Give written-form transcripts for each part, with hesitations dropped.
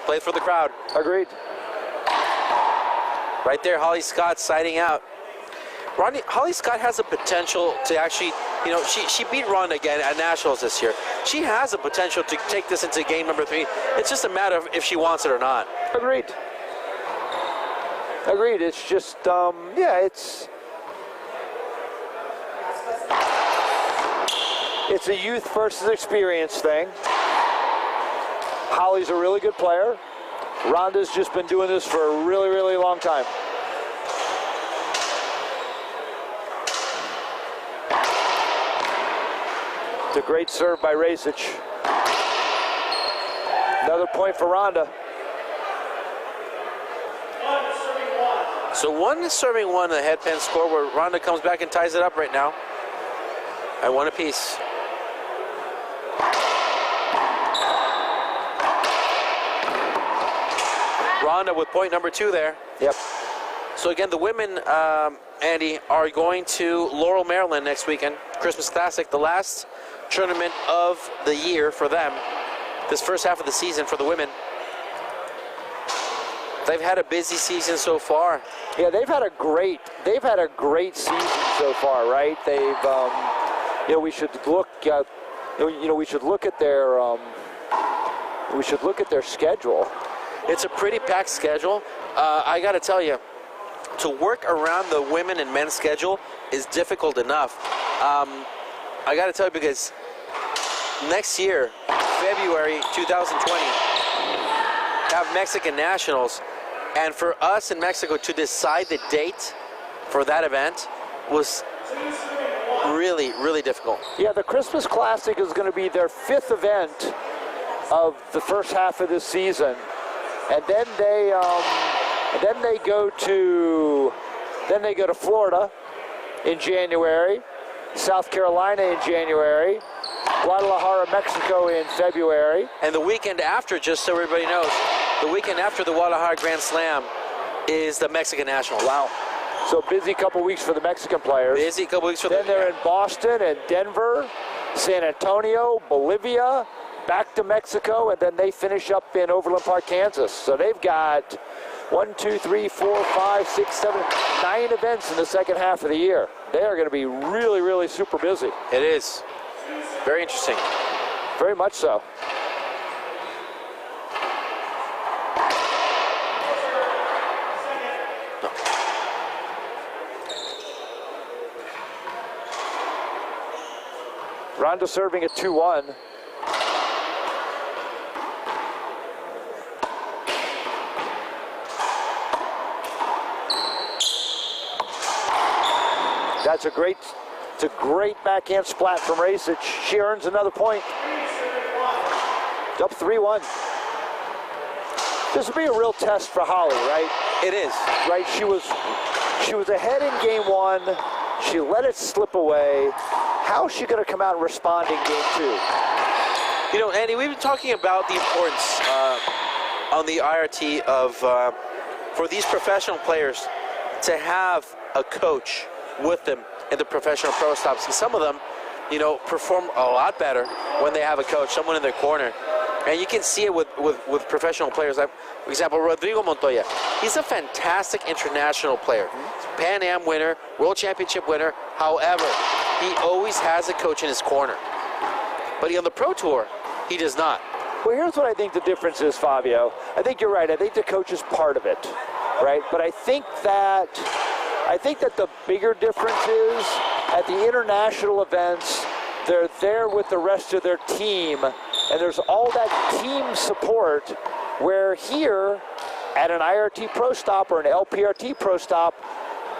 Play for the crowd. Agreed. Right there, Holly Scott siding out. Holly Scott has the potential to actually, you know, she beat Ronda again at Nationals this year. She has the potential to take this into game number 3. It's just a matter of if she wants it or not. Agreed. Agreed. It's just, yeah, it's a youth versus experience thing. Holly's a really good player. Ronda's just been doing this for a really, really long time. It's a great serve by Racich. Another point for Ronda. So 1-1, the headpin score where Ronda comes back and ties it up right now at 1 apiece. Ronda with point number 2 there. Yep. So again, the women, Andy, are going to Laurel, Maryland next weekend. Christmas Classic, the last tournament of the year for them. This first half of the season for the women. They've had a busy season so far. Yeah, they've had a great season so far, right? They've, you know, we should look at, we should look at their schedule. It's a pretty packed schedule. I got to tell you, to work around the women and men's schedule is difficult enough. I got to tell you, because next year, February 2020, have Mexican Nationals, and for us in Mexico to decide the date for that event was really, really difficult. Yeah, the Christmas Classic is going to be their 5th event of the first half of this season, and then they go to Florida in January, South Carolina in January, Guadalajara, Mexico in February. And the weekend after, just so everybody knows, the weekend after the Guadalajara Grand Slam is the Mexican Nationals. Wow. So busy couple weeks for the Mexican players. Busy couple weeks for them. Then they're in Boston and Denver, San Antonio, Bolivia, back to Mexico, and then they finish up in Overland Park, Kansas. So they've got 9 events in the second half of the year. They are going to be really, really super busy. It is. Very interesting. Very much so. Ronda serving at 2-1. It's a great backhand splat from Racich. She earns another point. It's up 3-1. This will be a real test for Holly, right? It is. Right, she was ahead in game 1. She let it slip away. How is she going to come out and respond in game 2? You know, Andy, we've been talking about the importance on the IRT of for these professional players to have a coach with them in the professional pro stops. And some of them, you know, perform a lot better when they have a coach, someone in their corner. And you can see it with professional players. Like, for example, Rodrigo Montoya. He's a fantastic international player. Pan Am winner, World Championship winner. However, he always has a coach in his corner. But on the Pro Tour, he does not. Well, here's what I think the difference is, Fabio. I think you're right. I think the coach is part of it, right? But I think that the bigger difference is at the international events, they're there with the rest of their team, and there's all that team support, where here at an IRT Pro Stop or an LPRT Pro Stop,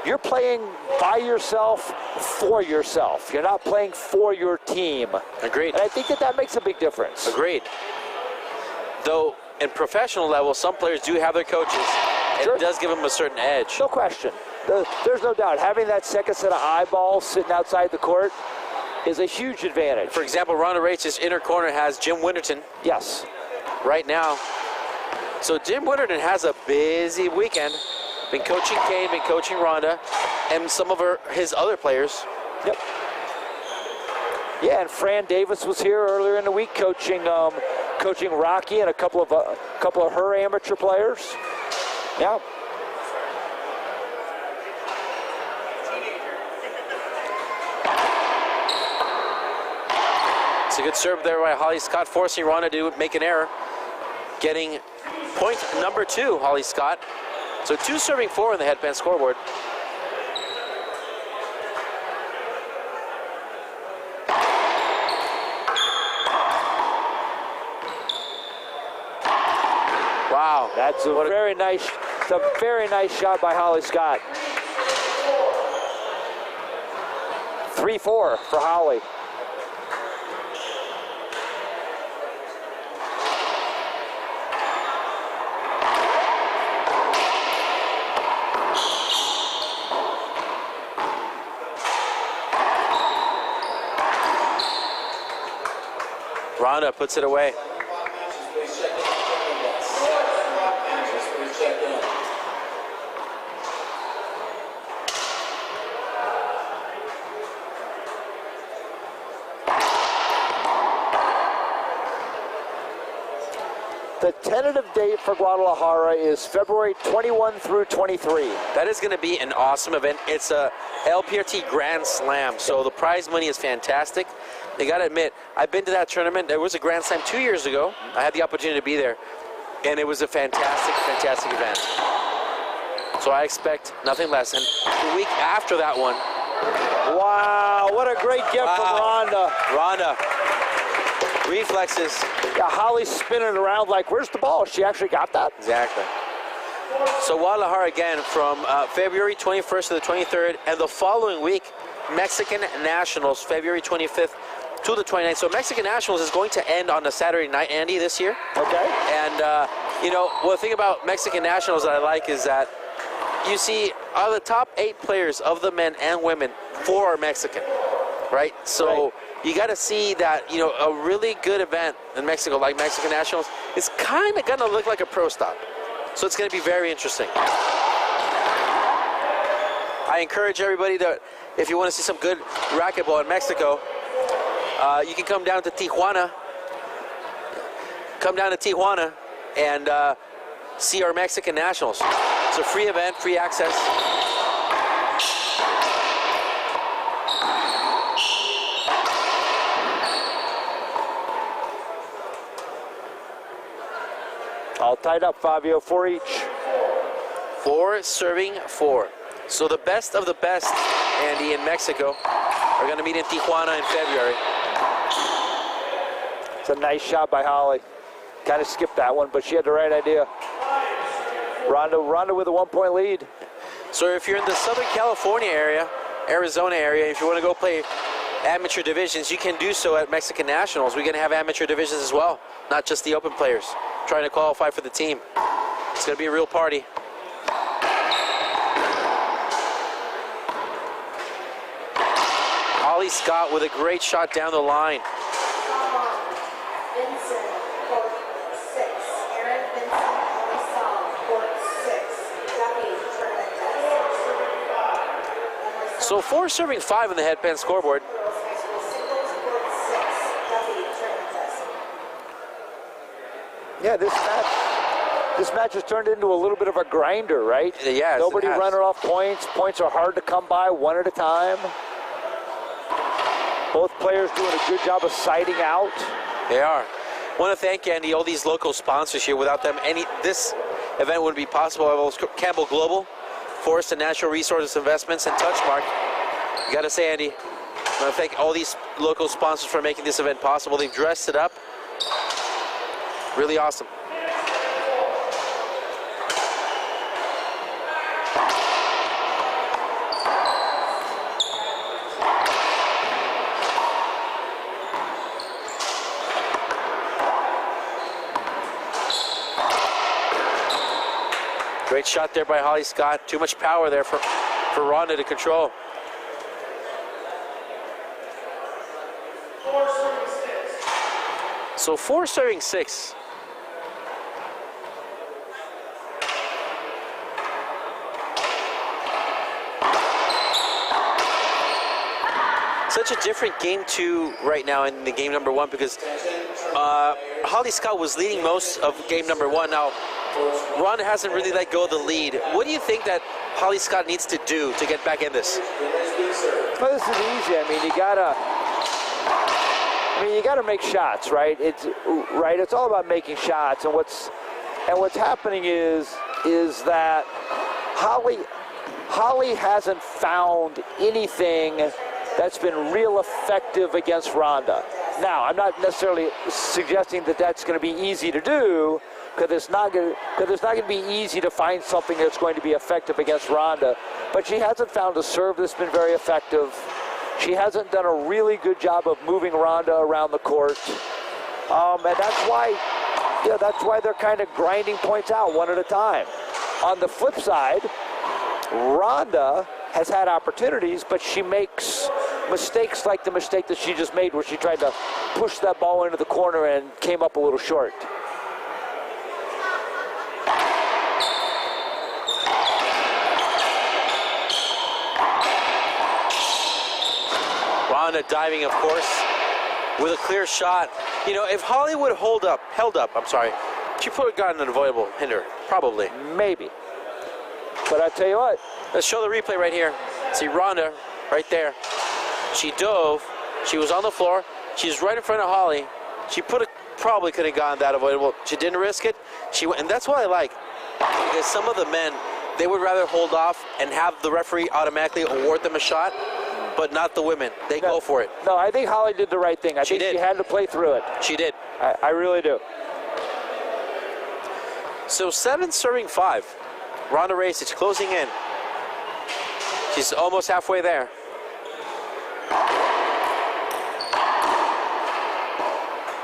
you're playing by yourself, for yourself. You're not playing for your team. Agreed. And I think that makes a big difference. Agreed. Though, in professional level, some players do have their coaches, and Sure. it does give them a certain edge. No question. There's no doubt. Having that second set of eyeballs sitting outside the court is a huge advantage. For example, Ronda Race's inner corner has Jim Winterton. Yes. Right now. So Jim Winterton has a busy weekend. Been coaching Kane, been coaching Ronda, and some of his other players. Yep. Yeah, and Fran Davis was here earlier in the week coaching coaching Rocky and a couple of her amateur players. Yeah. It's a good serve there by Holly Scott, forcing Ronda to make an error. Getting point number 2, Holly Scott. So 2 serving 4 in the headband scoreboard. Wow. That's a very nice shot by Holly Scott. 3-4 for Holly. Ronda puts it away. The tentative date for Guadalajara is February 21 through 23. That is going to be an awesome event. It's a LPRT Grand Slam, so the prize money is fantastic. You got to admit, I've been to that tournament. There was a Grand Slam 2 years ago. I had the opportunity to be there, and it was a fantastic, fantastic event. So I expect nothing less. And the week after that one. Wow, what a great gift from Ronda. Ronda. Reflexes. Yeah, Holly's spinning around like, where's the ball? She actually got that? Exactly. So Guadalajara again from February 21st to the 23rd, and the following week, Mexican Nationals, February 25th to the 29th. So Mexican Nationals is going to end on a Saturday night, Andy, this year. Okay. And, you know, well, the thing about Mexican Nationals that I like is that you see the top 8 players of the men and women, 4 are Mexican, right? So. Right. You got to see that, you know, a really good event in Mexico, like Mexican Nationals, is kind of going to look like a pro stop. So it's going to be very interesting. I encourage everybody to, if you want to see some good racquetball in Mexico, you can come down to Tijuana. Come down to Tijuana and see our Mexican Nationals. It's a free event, free access. All tied up, Fabio, 4 each. 4 serving 4. So the best of the best, Andy, in Mexico are going to meet in Tijuana in February. It's a nice shot by Holly. Kind of skipped that one, but she had the right idea. Ronda with a 1-point lead. So if you're in the Southern California area, Arizona area, if you want to go play amateur divisions, you can do so at Mexican Nationals. We're going to have amateur divisions as well, not just the open players trying to qualify for the team. It's going to be a real party. Holly Scott with a great shot down the line. So 4 serving 5 in the headband scoreboard. Yeah, this match has turned into a little bit of a grinder, right? Yeah, nobody running off points. Points are hard to come by one at a time. Both players doing a good job of siding out. They are. I want to thank Andy, all these local sponsors here. Without them, this event wouldn't be possible. Campbell Global, Forest and Natural Resources Investments, and Touchmark. You got to say, Andy, I want to thank all these local sponsors for making this event possible. They've dressed it up. Really awesome. Great shot there by Holly Scott. Too much power there for Ronda to control. So 4 serving 6. such a different game two right now in the game number one, because Holly Scott was leading most of game number one. Now, Ronda hasn't really let go of the lead. What do you think that Holly Scott needs to do to get back in this? Well, this is easy. I mean, you gotta make shots, right? It's all about making shots, and what's happening is that Holly hasn't found anything that's been real effective against Ronda. Now, I'm not necessarily suggesting that that's going to be easy to do, because it's not going to be easy to find something that's going to be effective against Ronda. But she hasn't found a serve that's been very effective. She hasn't done a really good job of moving Ronda around the court, and that's why they're kind of grinding points out one at a time. On the flip side, Ronda has had opportunities, but she makes mistakes like the mistake that she just made, where she tried to push that ball into the corner and came up a little short. Ronda diving, of course, with a clear shot. You know, if Holly would held up, she would have gotten an avoidable hinder, probably. Maybe. But I tell you what. Let's show the replay right here. See Ronda right there. She dove. She was on the floor. She's right in front of Holly. She probably could have gotten that avoidable. She didn't risk it. She went, and that's what I like, because some of the men, they would rather hold off and have the referee automatically award them a shot, but not the women. They go for it. No, I think Holly did the right thing. I think she had to play through it. She did. I really do. So 7 serving 5. Ronda Racich closing in. She's almost halfway there.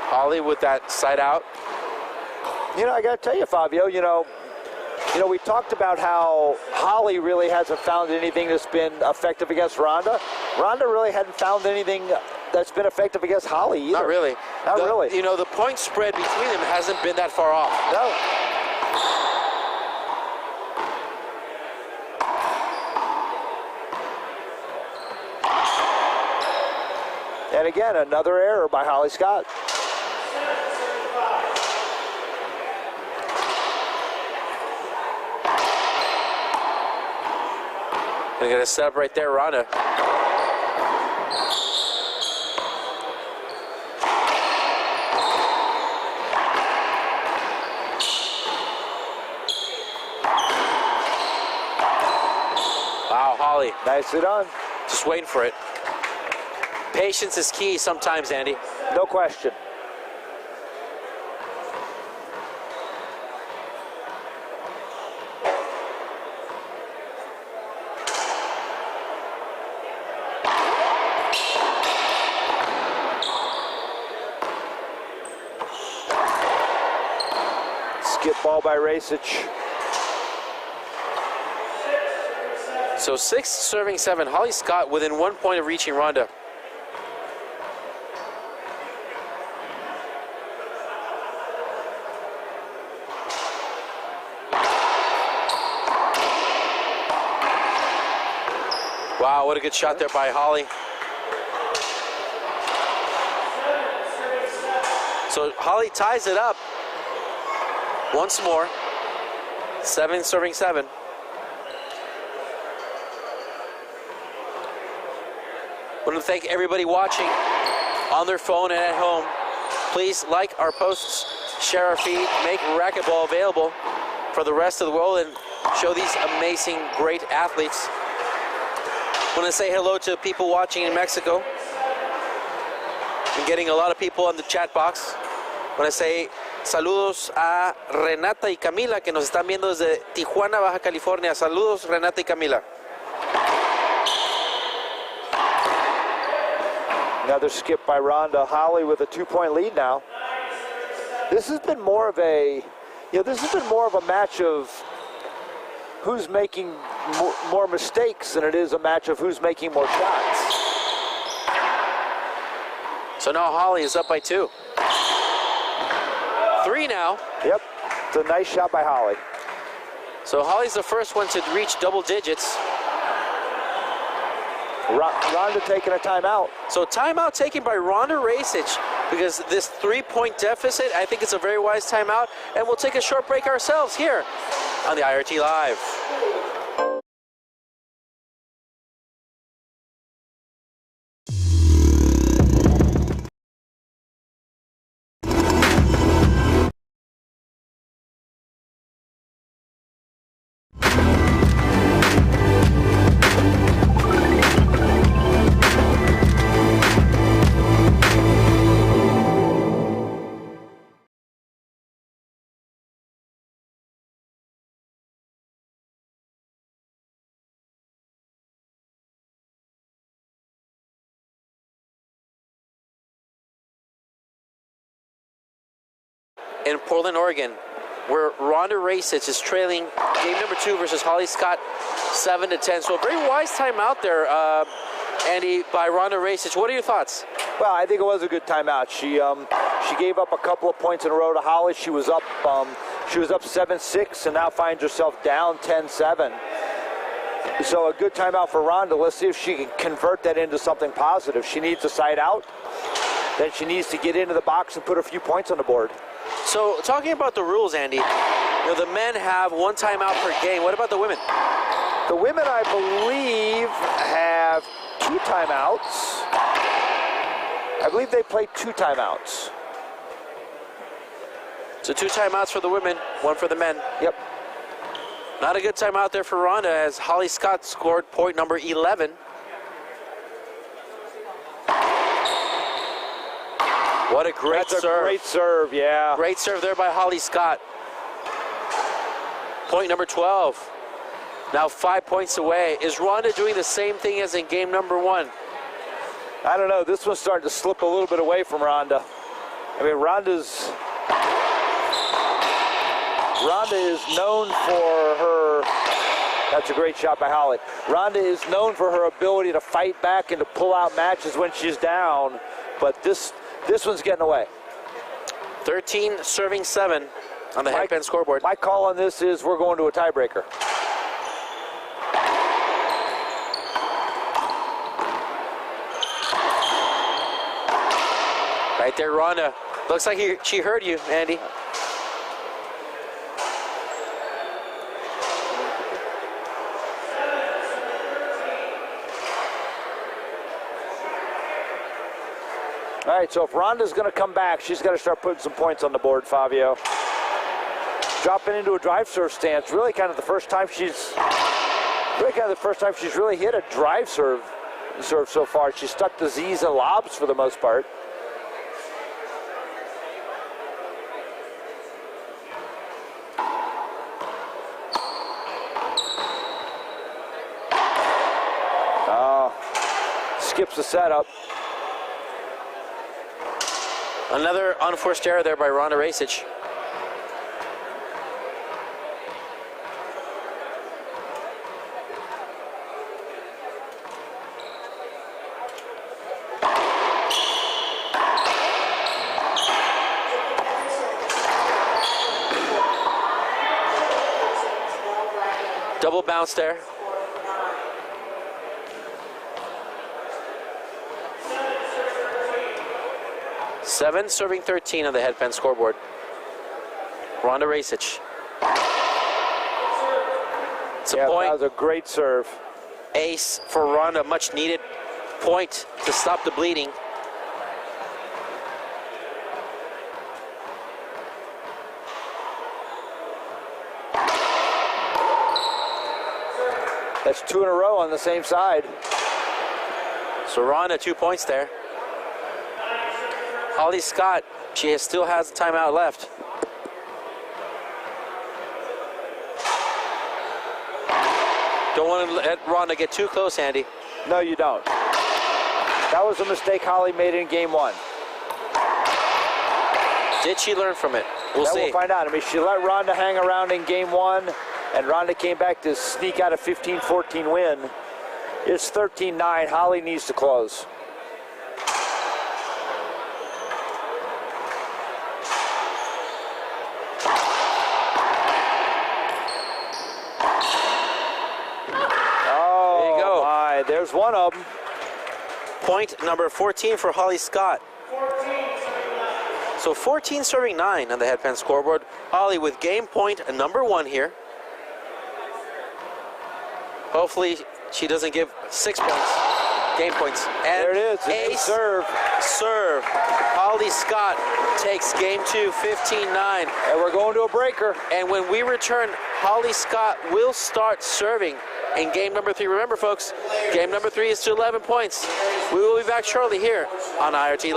Holly with that side out. You know, I got to tell you, Fabio, you know, we talked about how Holly really hasn't found anything that's been effective against Ronda. Ronda really hadn't found anything that's been effective against Holly either. Not really. Not really. You know, the point spread between them hasn't been that far off. No. And again, another error by Holly Scott. They're going to set up right there, Ronda. Wow, Holly. Nicely done. Just waiting for it. Patience is key sometimes, Andy. No question. Skip ball by Racich. So 6 serving 7. Holly Scott within 1 point of reaching Ronda. Wow, what a good shot there by Holly. So Holly ties it up once more. 7 serving 7. I want to thank everybody watching on their phone and at home. Please like our posts, share our feed, make Racquetball available for the rest of the world, and show these amazing, great athletes. I want to say hello to people watching in Mexico. I'm getting a lot of people on the chat box. I want to say saludos a Renata y Camila, que nos están viendo desde Tijuana, Baja California. Saludos, Renata y Camila. Another skip by Ronda. Holly with a 2-point lead now. This has been more of a, match of who's making more mistakes than it is a match of who's making more shots. So now Holly is up by 2. 3 now. Yep, it's a nice shot by Holly. So Holly's the first one to reach double digits. Ronda taking a timeout. So timeout taken by Rajsich Racich because this 3-point deficit, I think it's a very wise timeout. And we'll take a short break ourselves here on the IRT Live. In Portland, Oregon, where Rajsich Racich is trailing game number 2 versus Holly Scott 7-10. So a very wise timeout there, Andy, by Rajsich Racich. What are your thoughts? Well, I think it was a good timeout. She gave up a couple of points in a row to Holly. She was up 7-6 and now finds herself down 10-7. So a good timeout for Ronda. Let's see if she can convert that into something positive. She needs a side out. Then she needs to get into the box and put a few points on the board. So talking about the rules, Andy, the men have 1 timeout per game. What about the women? The women, I believe, have 2 timeouts. I believe they play 2 timeouts. So 2 timeouts for the women, 1 for the men. Yep. Not a good timeout there for Ronda as Holly Scott scored point number 11. What a great serve. That's a great serve, yeah. Great serve there by Holly Scott. Point number 12. Now 5 points away. Is Ronda doing the same thing as in game number 1? I don't know. This one's starting to slip a little bit away from Ronda. I mean, Ronda is known for her. That's a great shot by Holly. Ronda is known for her ability to fight back and to pull out matches when she's down, but this one's getting away. 13 serving 7 on the headband scoreboard. My call on this is we're going to a tiebreaker. Right there, Ronda. Looks like she heard you, Andy. All right, so if Ronda's going to come back, she's got to start putting some points on the board, Fabio. Dropping into a drive serve stance, really kind of the first time she's really hit a drive serve so far. She's stuck to Z's and lobs for the most part. Oh, skips the setup. Another unforced error there by Rajsich Racich. Double bounce there. Seven serving 13 on the headband scoreboard. Rajsich Racich. It's a point. That was a great serve. Ace for Ronda, much needed point to stop the bleeding. That's 2 in a row on the same side. So Ronda 2 points there. Holly Scott, she still has a timeout left. Don't want to let Ronda get too close, Andy. No, you don't. That was a mistake Holly made in game 1. Did she learn from it? We'll see. We'll find out. I mean, she let Ronda hang around in game 1, and Ronda came back to sneak out a 15-14 win. It's 13-9. Holly needs to close. There's one of them. Point number 14 for Holly Scott. So 14 serving 9 on the headpan scoreboard. Holly with game point number 1 here. Hopefully she doesn't give 6 points, game points. And there it is, ace serve. Holly Scott takes game 2, 15-9. And we're going to a breaker. And when we return, Holly Scott will start serving in game number 3. Remember, folks, game number 3 is to 11 points. We will be back shortly here on IRT.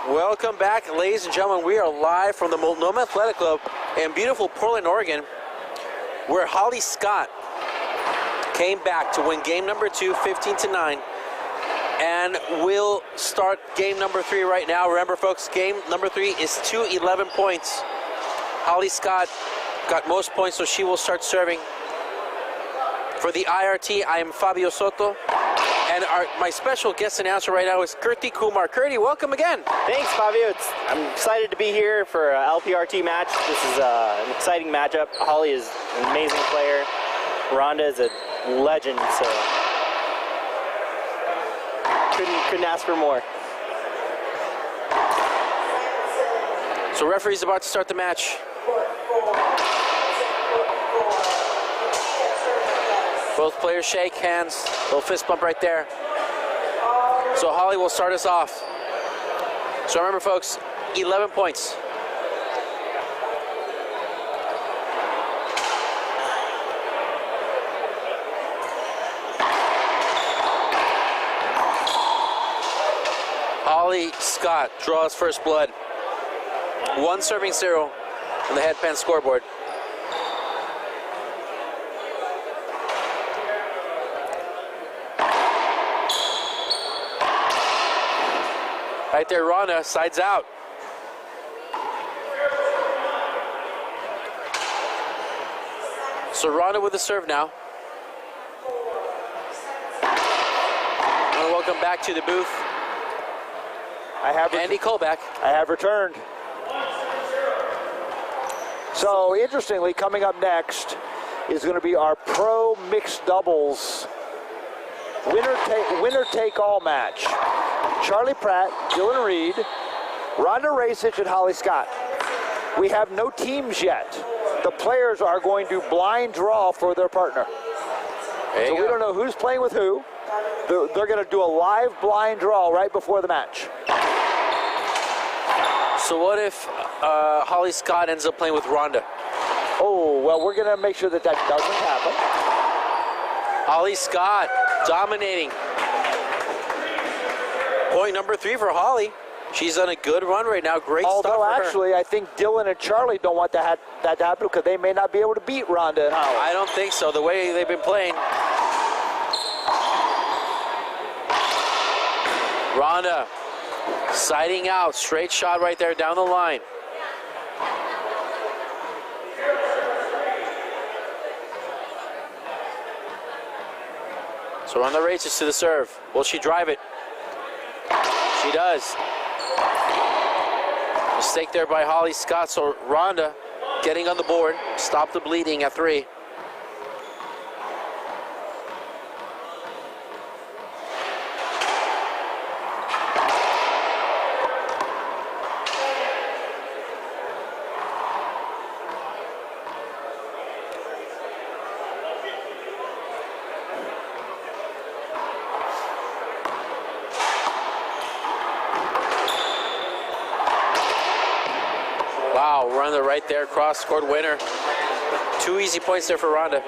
Welcome back, ladies and gentlemen. We are live from the Multnomah Athletic Club in beautiful Portland, Oregon, where Holly Scott came back to win game number 2, 15-9, and we'll start game number 3 right now. Remember, folks, game number 3 is to 11 points. Holly Scott got most points, so she will start serving. For the IRT, I am Fabio Soto. And my special guest announcer right now is Kirti Kumar. Kirti, welcome again. Thanks, Fabio. I'm excited to be here for a LPRT match. This is an exciting matchup. Holly is an amazing player. Rhonda is a legend, so couldn't ask for more. So referee's about to start the match. Both players shake hands, little fist bump right there. So Holly will start us off. So remember, folks, 11 points. Holly Scott draws first blood. 1 serving 0 on the headpan scoreboard. Right there, Rhonda, sides out. So Rhonda with the serve now. And welcome back to the booth. Andy Colback. I have returned. So, interestingly, coming up next is going to be our pro mixed doubles winner take all match. Charlie Pratt, Dylan Reed, Rhonda Racich, and Holly Scott. We have no teams yet. The players are going to blind draw for their partner. So we don't know who's playing with who. They're going to do a live blind draw right before the match. So what if Holly Scott ends up playing with Rhonda? Oh, well, we're going to make sure that that doesn't happen. Holly Scott dominating. Point number 3 for Holly. She's on a good run right now. Great stuff for her. Although, actually, I think Dylan and Charlie don't want that to happen because they may not be able to beat Rhonda and Holly. I don't think so. The way they've been playing. Rhonda siding out. Straight shot right there down the line. So Rhonda races to the serve. Will she drive it? She does. Mistake there by Holly Scott. So Rhonda getting on the board. Stop the bleeding at 3. Wow, Rhonda right there, cross-court winner. 2 easy points there for Rhonda.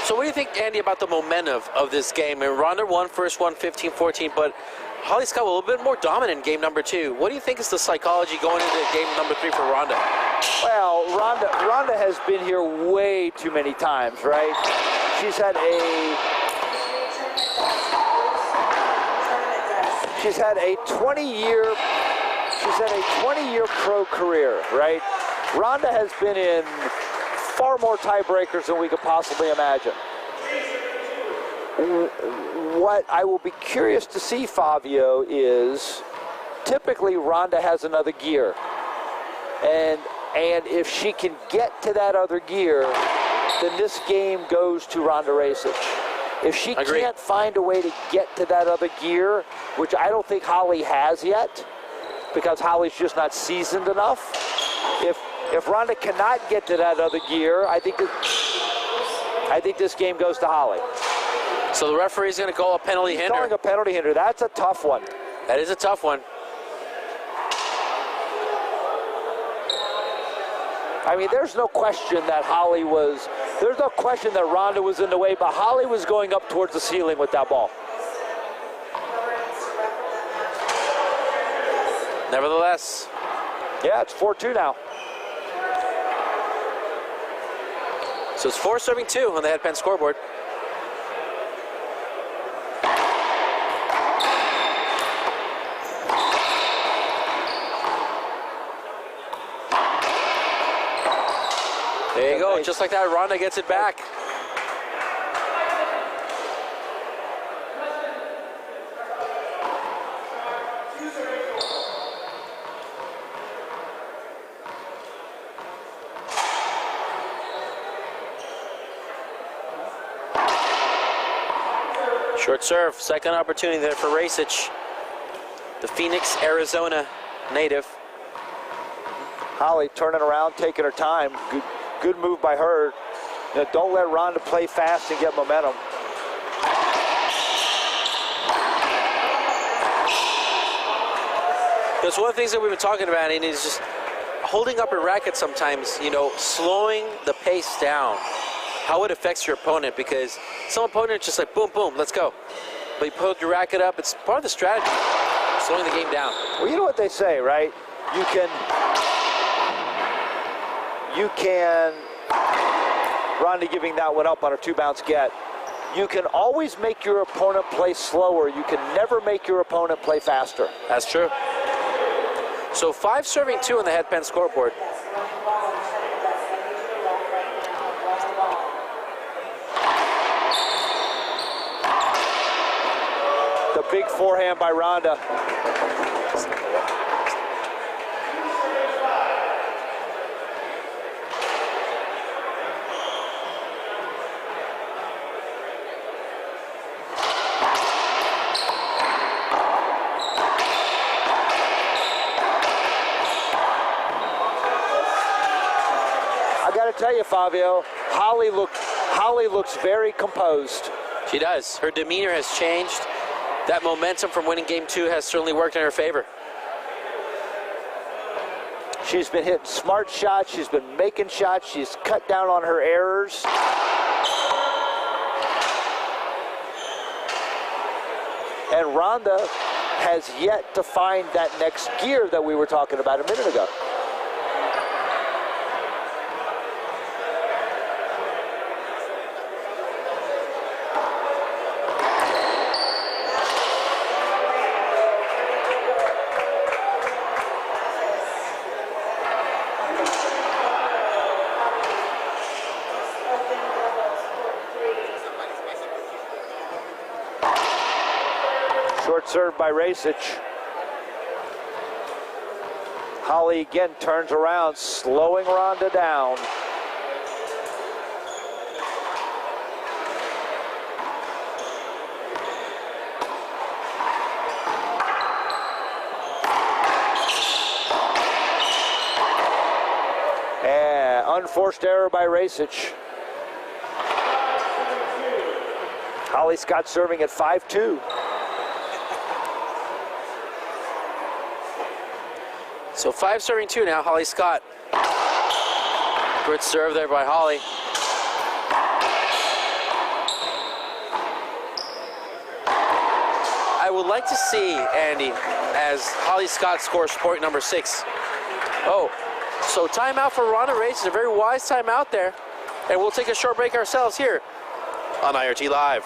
So what do you think, Andy, about the momentum of this game? And Rhonda won first one 15-14, but Holly Scott a little bit more dominant in game number 2. What do you think is the psychology going into game number 3 for Rhonda? Well, Rhonda has been here way too many times, right? She's had a 20-year pro career, right? Rhonda has been in far more tiebreakers than we could possibly imagine. What I will be curious to see, Fabio, is typically Rhonda has another gear. And if she can get to that other gear, then this game goes to Rhonda Racich. If she can't find a way to get to that other gear, which I don't think Holly has yet, because Holly's just not seasoned enough. If Rhonda cannot get to that other gear, I think this game goes to Holly. So the referee's going to call a penalty hinder. Calling a penalty hinder. That's a tough one. That is a tough one. I mean, there's no question that there's no question that Rhonda was in the way, but Holly was going up towards the ceiling with that ball. Nevertheless. Yeah, it's 4-2 now. So it's 4-2 on the headpan scoreboard. There you go. Just like that, Rhonda gets it back. Short serve, second opportunity there for Racich, the Phoenix, Arizona native. Holly turning around, taking her time. Good move by her. Don't let Rhonda play fast and get momentum. That's one of the things that we've been talking about, and is just holding up your racket sometimes, slowing the pace down. How it affects your opponent, because some opponents just like boom, boom, let's go. But you put your racket up, it's part of the strategy, slowing the game down. Well, you know what they say, right? You can, Rhonda giving that one up on a 2-bounce get. You can always make your opponent play slower. You can never make your opponent play faster. That's true. So 5-2 on the headpan scoreboard. The big forehand by Rhonda. tell you, Fabio, Holly looks very composed. She does. Her demeanor has changed. That momentum from winning game 2 has certainly worked in her favor. She's been hitting smart shots. She's been making shots. She's cut down on her errors. And Rhonda has yet to find that next gear that we were talking about a minute ago. Short serve by Racich. Holly again turns around, slowing Rhonda down. And unforced error by Racich. Holly Scott serving at 5-2. So 5 serving 2 now, Holly Scott. Good serve there by Holly. I would like to see, Andy, as Holly Scott scores point number 6. Oh, so timeout for Ronda Racich, a very wise timeout there. And we'll take a short break ourselves here on IRT Live.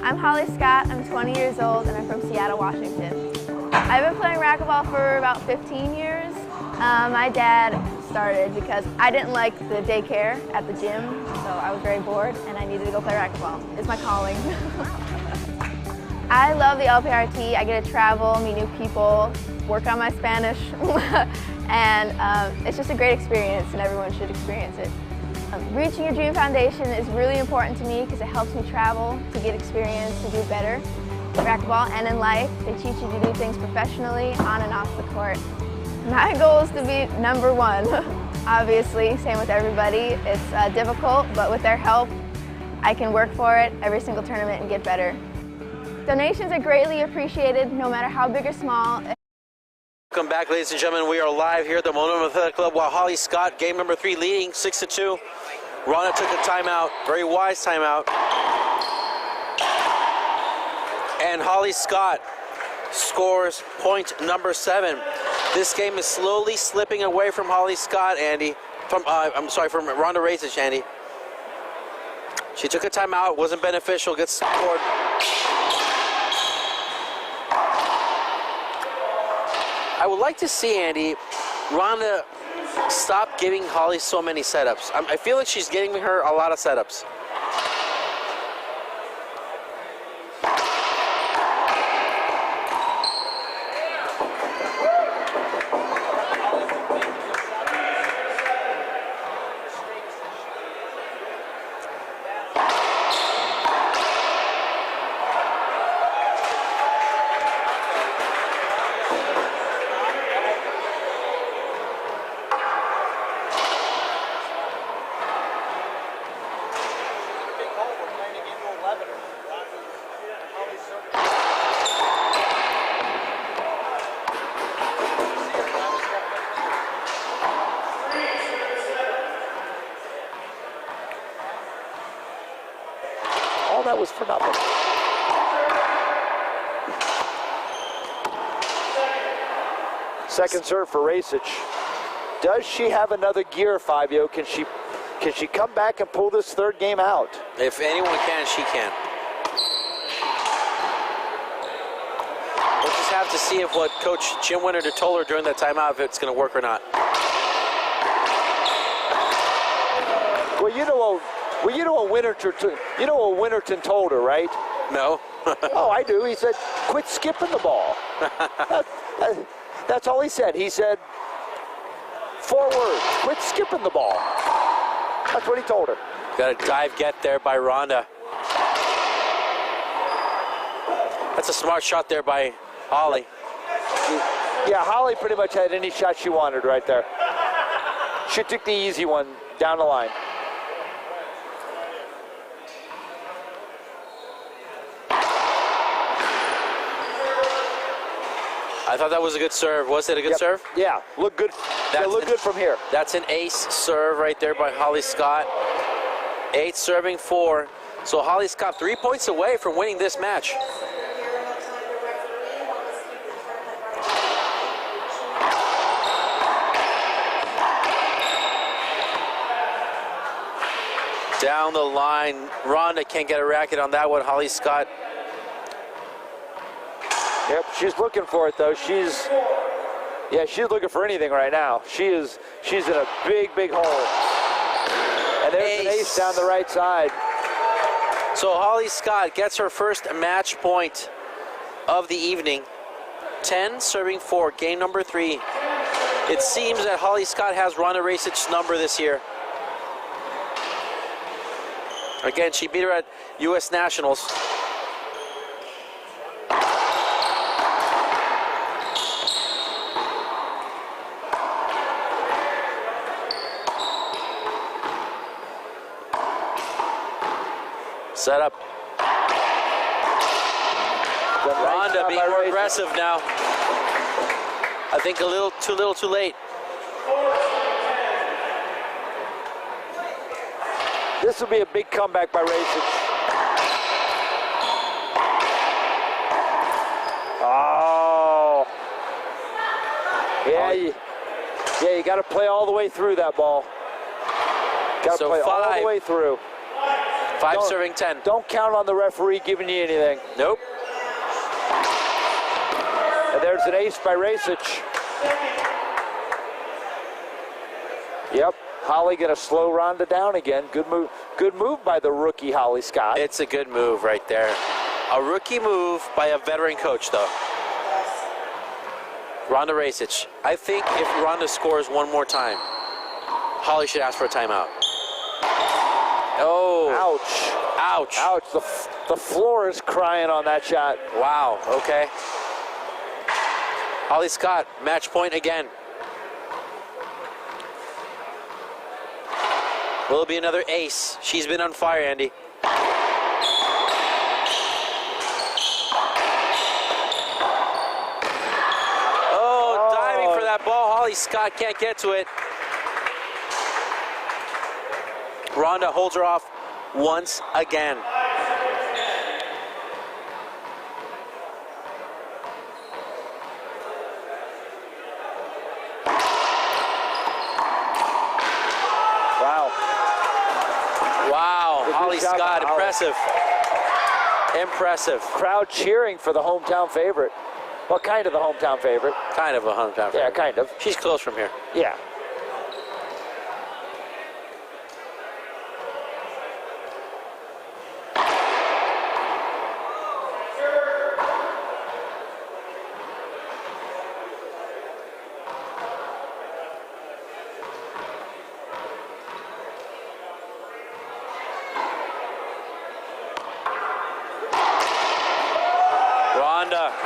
I'm Holly Scott, I'm 20 years old, and I'm from Seattle, Washington. I've been playing racquetball for about 15 years. My dad started because I didn't like the daycare at the gym, so I was very bored and I needed to go play racquetball. It's my calling. I love the LPRT. I get to travel, meet new people, work on my Spanish, and it's just a great experience and everyone should experience it. Reaching your dream foundation is really important to me because it helps me travel, to get experience, to do better in racquetball and in life. They teach you to do things professionally, on and off the court. My goal is to be #1, obviously, same with everybody. It's difficult, but with their help, I can work for it every single tournament and get better. Donations are greatly appreciated, no matter how big or small. Welcome back, ladies and gentlemen. We are live here at the Monona Athletic Club while Holly Scott, game number 3, leading 6-2. Rhonda took a timeout, very wise timeout. And Holly Scott scores point number 7. This game is slowly slipping away from Holly Scott, Andy. From Rhonda Racich, Andy. She took a timeout, wasn't beneficial, gets scored. I would like to see, Andy, Rhonda stop giving Holly so many setups. I feel like she's giving her a lot of setups. All that was for nothing. Second serve for Racich. Does she have another gear, Fabio? Can she come back and pull this third game out? If anyone can, she can. We'll just have to see if what Coach Jim Winter told her during that timeout, if it's going to work or not. Well, you know what Winterton told her, right? No. Oh, I do. He said, quit skipping the ball. That's all he said. He said, 4 words, quit skipping the ball. That's what he told her. Got a dive get there by Rhonda. That's a smart shot there by Holly. Yeah, Holly pretty much had any shot she wanted right there. She took the easy one down the line. I thought that was a good serve. Was it a good serve? Yeah, look good. Look good from here. That's an ace serve right there by Holly Scott. 8 serving 4. So Holly Scott 3 points away from winning this match. Down the line, Rhonda can't get a racket on that one. Holly Scott. Yep, she's looking for it though. She's looking for anything right now. She's in a big hole. And there's an ace down the right side. So Holly Scott gets her first match point of the evening. 10 serving 4, game number 3. It seems that Holly Scott has Rhonda Rajsich's number this year. Again, she beat her at U.S. Nationals. Set up. Rhonda being more aggressive now. I think a little too late. This will be a big comeback by Racing. Oh. Yeah, you got to play all the way through that ball. Got to play all the way through. 5 serving 10. Don't count on the referee giving you anything. Nope. And there's an ace by Racich. Yep. Holly gonna slow Rhonda down again. Good move by the rookie Holly Scott. It's a good move right there. A rookie move by a veteran coach though. Rhonda Racich. I think if Rhonda scores one more time, Holly should ask for a timeout. Oh. Ouch. Ouch. Ouch. The floor is crying on that shot. Wow, okay. Holly Scott, match point again. Will it be another ace? She's been on fire, Andy. Oh, diving for that ball. Holly Scott can't get to it. Rhonda holds her off once again. Wow, Holly Scott, impressive. Impressive. Crowd cheering for the hometown favorite. Well, kind of the hometown favorite. Kind of a hometown favorite. Yeah, kind of. She's close from here. Yeah.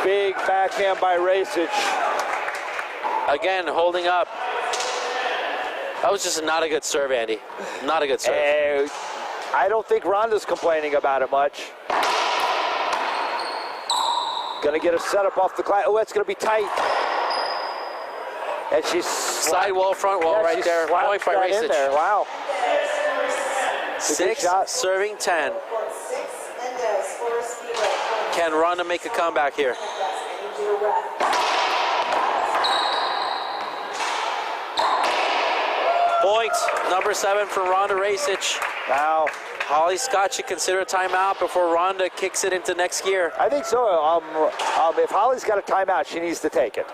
Big backhand by Racich. Again, holding up. That was just not a good serve, Andy. Not a good serve. I don't think Rhonda's complaining about it much. Gonna get a setup off the glass. Oh, that's gonna be tight. And she's side wall, front wall, right there. Point by Racich. Wow. 6 serving 10. Can Rhonda make a comeback here? Point number 7 for Rhonda Racich. Now, Holly Scott should consider a timeout before Rhonda kicks it into next gear. I think so. If Holly's got a timeout, she needs to take it.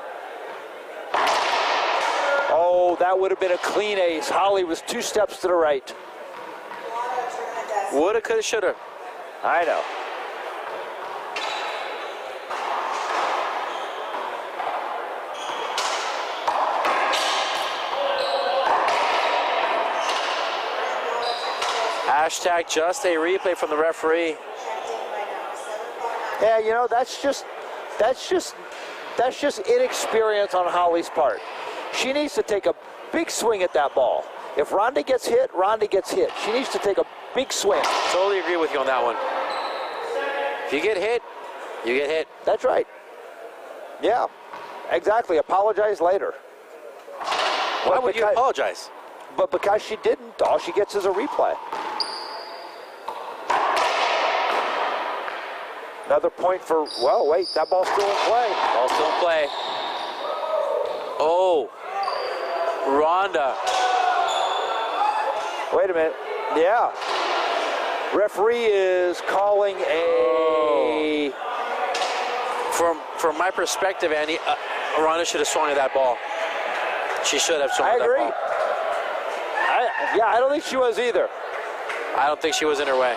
Oh, that would have been a clean ace. Holly was 2 steps to the right. Woulda, coulda, shoulda. I know. Hashtag just a replay from the referee. Yeah, you know, that's just inexperience on Holly's part. She needs to take a big swing at that ball. If Rhonda gets hit, Rhonda gets hit. She needs to take a big swing. Totally agree with you on that one. If you get hit, you get hit. That's right. Yeah, exactly. Apologize later. Why would you apologize? But because she didn't, all she gets is a replay. Another point for, well, wait, that ball's still in play. Ball's still in play. Oh, Rhonda. Wait a minute. Yeah. Referee is calling a... From my perspective, Andy, Rhonda should have swung at that ball. She should have swung at that ball. I agree. I don't think she was either. I don't think she was in her way.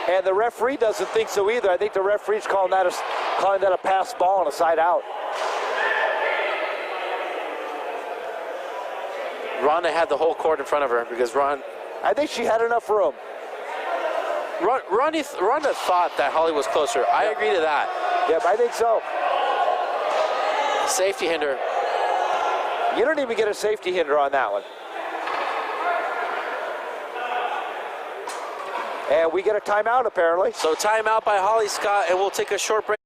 And the referee doesn't think so either. I think the referee's calling that a pass ball and a side out. Rhonda had the whole court in front of her because I think she had enough room. Rhonda thought that Holly was closer. I agree to that. Yep, I think so. Safety hinder. You don't even get a safety hinder on that one. And we get a timeout, apparently. So timeout by Holly Scott, and we'll take a short break.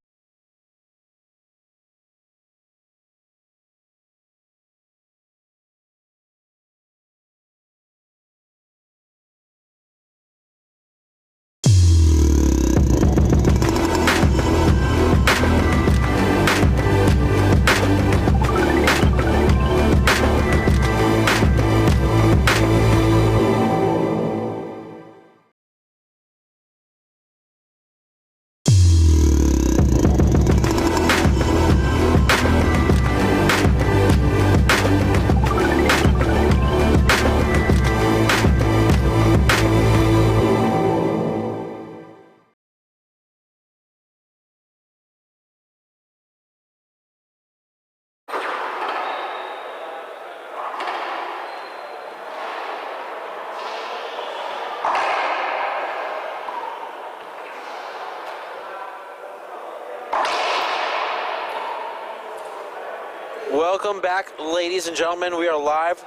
Welcome back, ladies and gentlemen. We are live.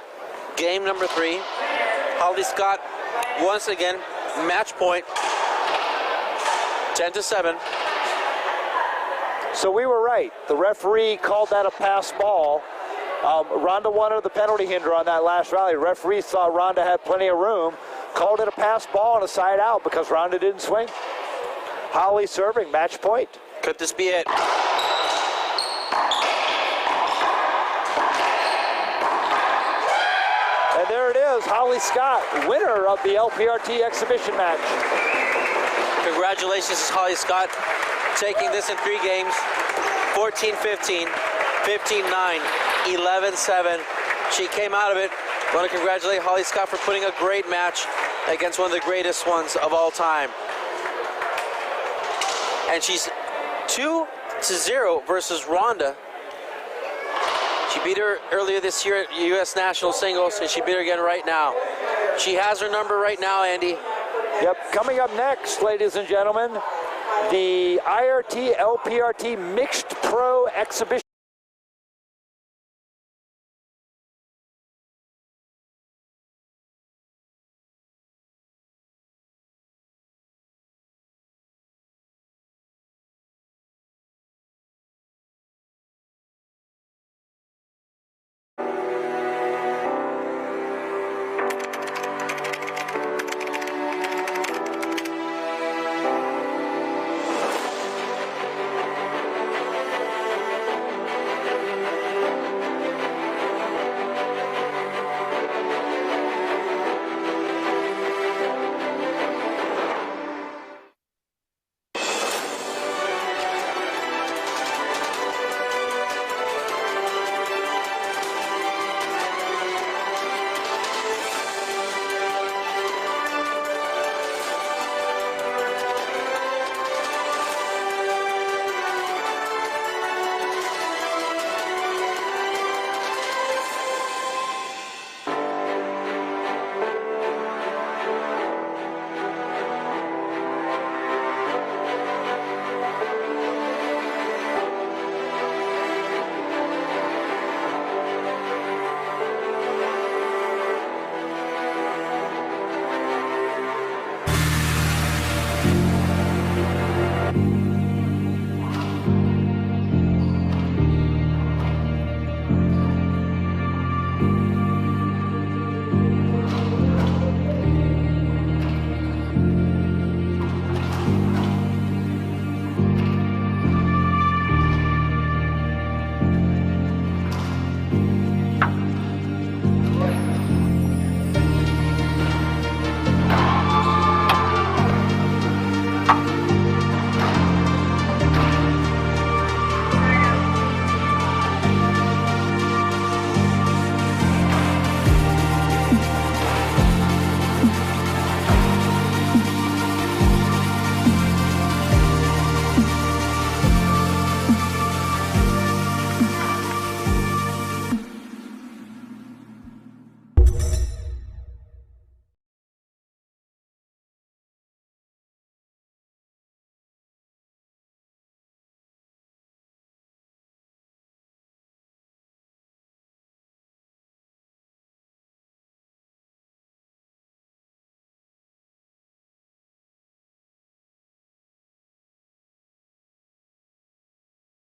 Game number 3. Holly Scott, once again, match point. 10-7. So we were right. The referee called that a pass ball. Rhonda wanted the penalty hinder on that last rally. The referee thought Rhonda had plenty of room, called it a pass ball and a side out because Rhonda didn't swing. Holly serving, match point. Could this be it? And there it is, Holly Scott, winner of the LPRT exhibition match. Congratulations to Holly Scott, taking this in 3 games, 14-15, 15-9, 11-7. She came out of it. I want to congratulate Holly Scott for putting a great match against one of the greatest ones of all time. And she's 2-0 versus Rhonda. She beat her earlier this year at U.S. National Singles, and she beat her again right now. She has her number right now, Andy. Yep, coming up next, ladies and gentlemen, the IRT LPRT Mixed Pro Exhibition.